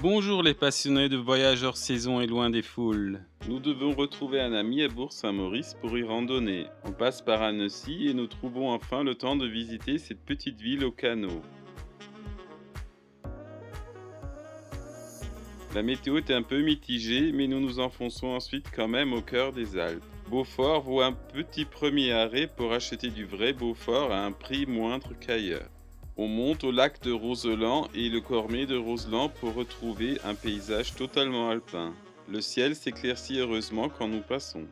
Bonjour les passionnés de voyage hors saison et loin des foules. Nous devons retrouver un ami à Bourg-Saint-Maurice pour y randonner. On passe par Annecy et nous trouvons enfin le temps de visiter cette petite ville au canot. La météo est un peu mitigée, mais nous nous enfonçons ensuite quand même au cœur des Alpes. Beaufort vaut un petit premier arrêt pour acheter du vrai Beaufort à un prix moindre qu'ailleurs. On monte au lac de Roseland et le Cormet de Roseland pour retrouver un paysage totalement alpin. Le ciel s'éclaircit heureusement quand nous passons.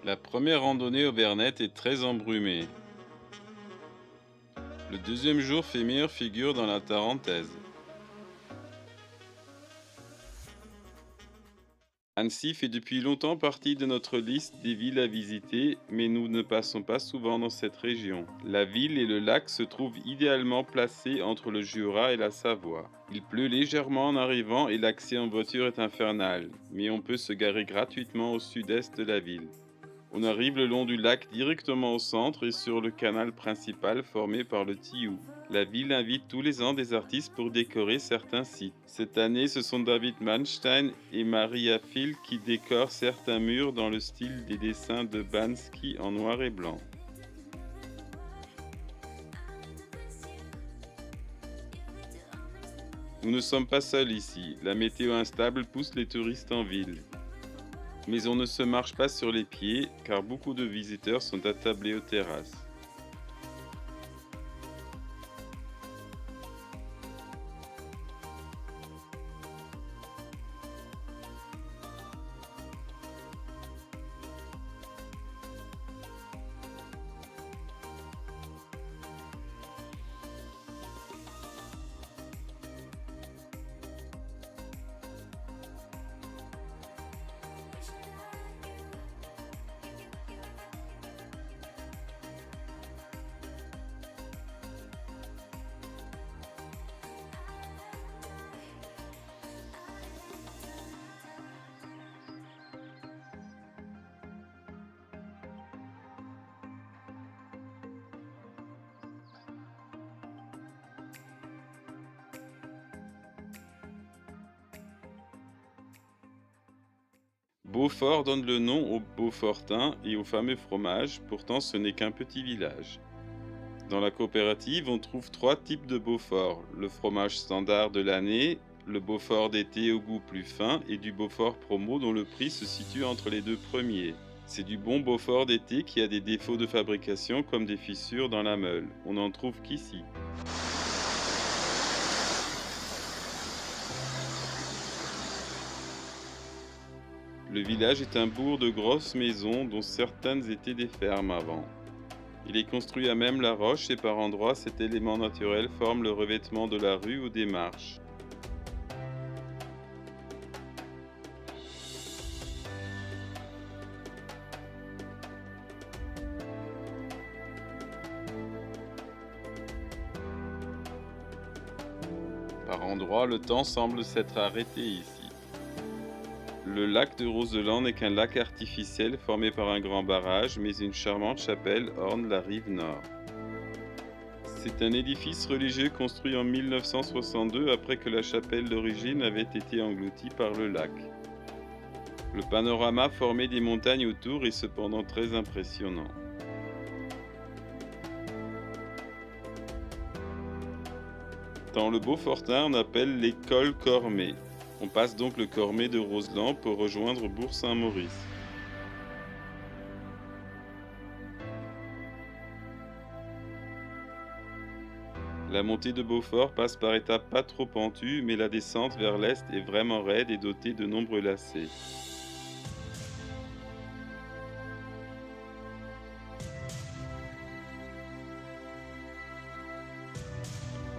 La première randonnée au Vernet est très embrumée. Le deuxième jour fait meilleure figure dans la Tarentaise. Annecy fait depuis longtemps partie de notre liste des villes à visiter, mais nous ne passons pas souvent dans cette région. La ville et le lac se trouvent idéalement placés entre le Jura et la Savoie. Il pleut légèrement en arrivant et l'accès en voiture est infernal, mais on peut se garer gratuitement au sud-est de la ville. On arrive le long du lac directement au centre et sur le canal principal formé par le Tillou. La ville invite tous les ans des artistes pour décorer certains sites. Cette année, ce sont David Manstein et Maria Phil qui décorent certains murs dans le style des dessins de Banksy en noir et blanc. Nous ne sommes pas seuls ici. La météo instable pousse les touristes en ville. Mais on ne se marche pas sur les pieds car beaucoup de visiteurs sont attablés aux terrasses. Beaufort donne le nom aux Beaufortins et au fameux fromage, pourtant ce n'est qu'un petit village. Dans la coopérative, on trouve trois types de Beaufort, le fromage standard de l'année, le Beaufort d'été au goût plus fin et du Beaufort promo dont le prix se situe entre les deux premiers. C'est du bon Beaufort d'été qui a des défauts de fabrication comme des fissures dans la meule. On n'en trouve qu'ici. Le village est un bourg de grosses maisons dont certaines étaient des fermes avant. Il est construit à même la roche et par endroits cet élément naturel forme le revêtement de la rue ou des marches. Par endroits, le temps semble s'être arrêté ici. Le lac de Roseland n'est qu'un lac artificiel formé par un grand barrage, mais une charmante chapelle orne la rive nord. C'est un édifice religieux construit en 1962 après que la chapelle d'origine avait été engloutie par le lac. Le panorama formé des montagnes autour est cependant très impressionnant. Dans le Beaufortin, on appelle l'école Cormet. On passe donc le Cormet de Roseland pour rejoindre Bourg-Saint-Maurice. La montée de Beaufort passe par étapes pas trop pentues, mais la descente vers l'est est vraiment raide et dotée de nombreux lacets.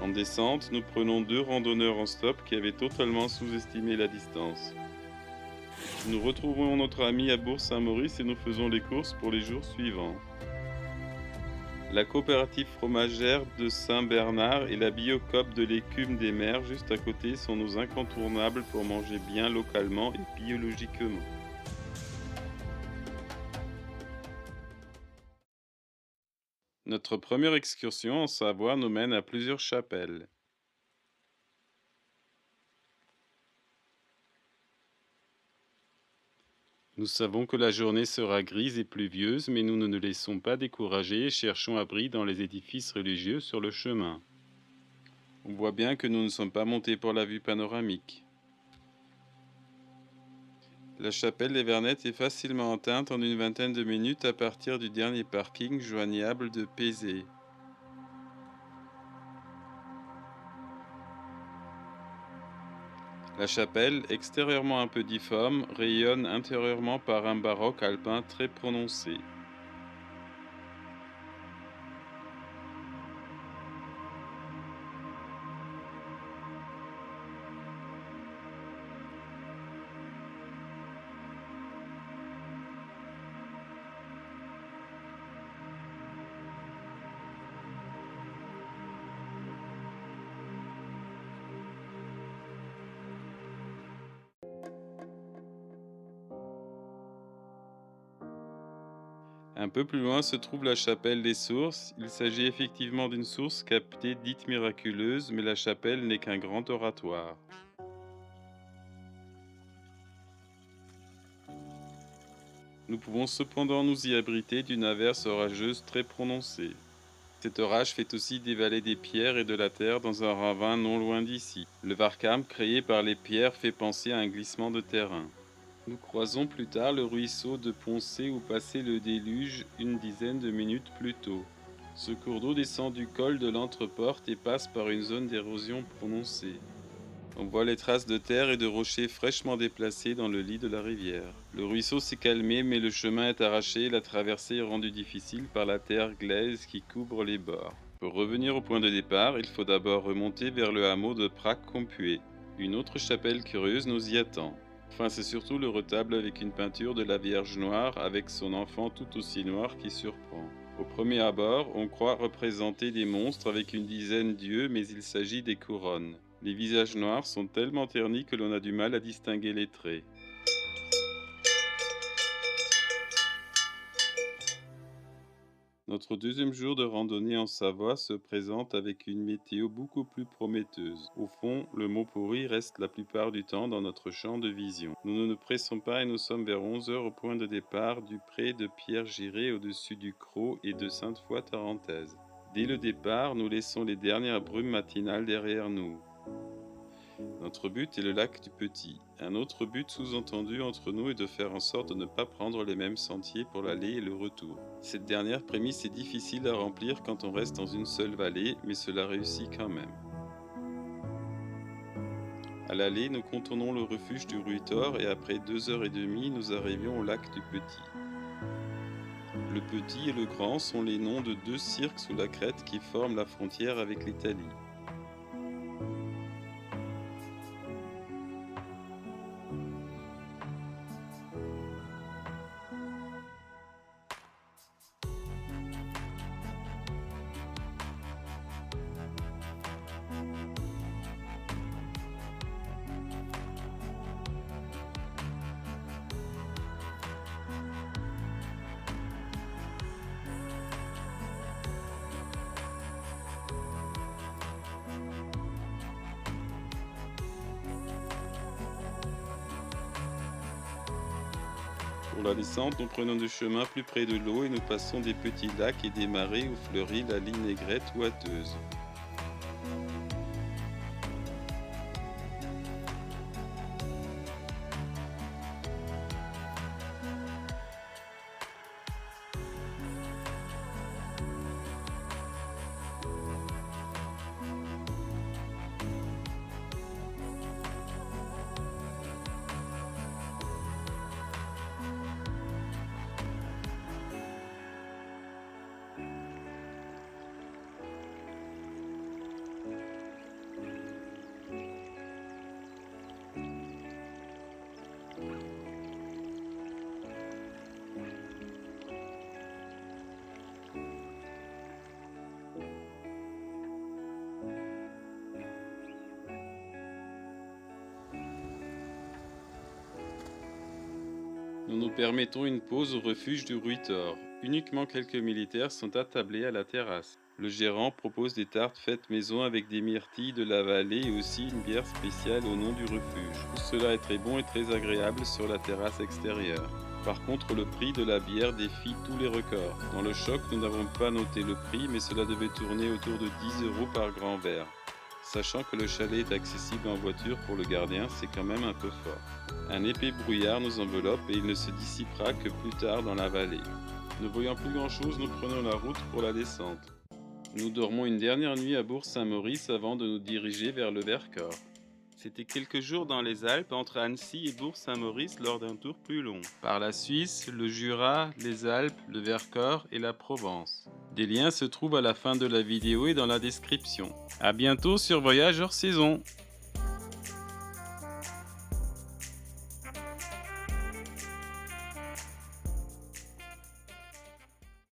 En descente, nous prenons deux randonneurs en stop qui avaient totalement sous-estimé la distance. Nous retrouvons notre ami à Bourg-Saint-Maurice et nous faisons les courses pour les jours suivants. La coopérative fromagère de Saint-Bernard et la Biocoop de l'écume des mers juste à côté sont nos incontournables pour manger bien localement et biologiquement. Notre première excursion en Savoie nous mène à plusieurs chapelles. Nous savons que la journée sera grise et pluvieuse, mais nous ne nous laissons pas décourager et cherchons abri dans les édifices religieux sur le chemin. On voit bien que nous ne sommes pas montés pour la vue panoramique. La chapelle des Vernettes est facilement atteinte en une vingtaine de minutes à partir du dernier parking joignable de Pézé. La chapelle, extérieurement un peu difforme, rayonne intérieurement par un baroque alpin très prononcé. Un peu plus loin se trouve la chapelle des sources. Il s'agit effectivement d'une source captée dite miraculeuse, mais la chapelle n'est qu'un grand oratoire. Nous pouvons cependant nous y abriter d'une averse orageuse très prononcée. Cet orage fait aussi dévaler des pierres et de la terre dans un ravin non loin d'ici. Le vacarme créé par les pierres fait penser à un glissement de terrain. Nous croisons plus tard le ruisseau de Poncé où passait le déluge une dizaine de minutes plus tôt. Ce cours d'eau descend du col de l'Entreporte et passe par une zone d'érosion prononcée. On voit les traces de terre et de rochers fraîchement déplacés dans le lit de la rivière. Le ruisseau s'est calmé, mais le chemin est arraché et la traversée est rendue difficile par la terre glaise qui couvre les bords. Pour revenir au point de départ, il faut d'abord remonter vers le hameau de Prac-Compué. Une autre chapelle curieuse nous y attend. Enfin, c'est surtout le retable avec une peinture de la Vierge noire avec son enfant tout aussi noir qui surprend. Au premier abord, on croit représenter des monstres avec une dizaine d'yeux, mais il s'agit des couronnes. Les visages noirs sont tellement ternis que l'on a du mal à distinguer les traits. Notre deuxième jour de randonnée en Savoie se présente avec une météo beaucoup plus prometteuse. Au fond, le mont Pourri reste la plupart du temps dans notre champ de vision. Nous ne nous pressons pas et nous sommes vers 11 heures au point de départ du pré de Pierre-Giré au-dessus du Crau et de Sainte-Foy-Tarentaise. Dès le départ, nous laissons les dernières brumes matinales derrière nous. Notre but est le lac du Petit. Un autre but sous-entendu entre nous est de faire en sorte de ne pas prendre les mêmes sentiers pour l'aller et le retour. Cette dernière prémisse est difficile à remplir quand on reste dans une seule vallée, mais cela réussit quand même. À l'aller, nous contournons le refuge du Ruitor et après 2 heures et demie, nous arrivions au lac du Petit. Le Petit et le Grand sont les noms de deux cirques sous la crête qui forment la frontière avec l'Italie. Pour la descente, nous prenons du chemin plus près de l'eau et nous passons des petits lacs et des marais où fleurit la ligne aigrette ouateuse. Nous nous permettons une pause au refuge du Ruitor. Uniquement quelques militaires sont attablés à la terrasse. Le gérant propose des tartes faites maison avec des myrtilles de la vallée et aussi une bière spéciale au nom du refuge. Tout cela est très bon et très agréable sur la terrasse extérieure. Par contre, le prix de la bière défie tous les records. Dans le choc, nous n'avons pas noté le prix, mais cela devait tourner autour de 10 € par grand verre. Sachant que le chalet est accessible en voiture pour le gardien, c'est quand même un peu fort. Un épais brouillard nous enveloppe et il ne se dissipera que plus tard dans la vallée. Ne voyant plus grand chose, nous prenons la route pour la descente. Nous dormons une dernière nuit à Bourg-Saint-Maurice avant de nous diriger vers le Vercors. C'était quelques jours dans les Alpes entre Annecy et Bourg-Saint-Maurice lors d'un tour plus long. Par la Suisse, le Jura, les Alpes, le Vercors et la Provence. Des liens se trouvent à la fin de la vidéo et dans la description. A bientôt sur Voyage hors saison.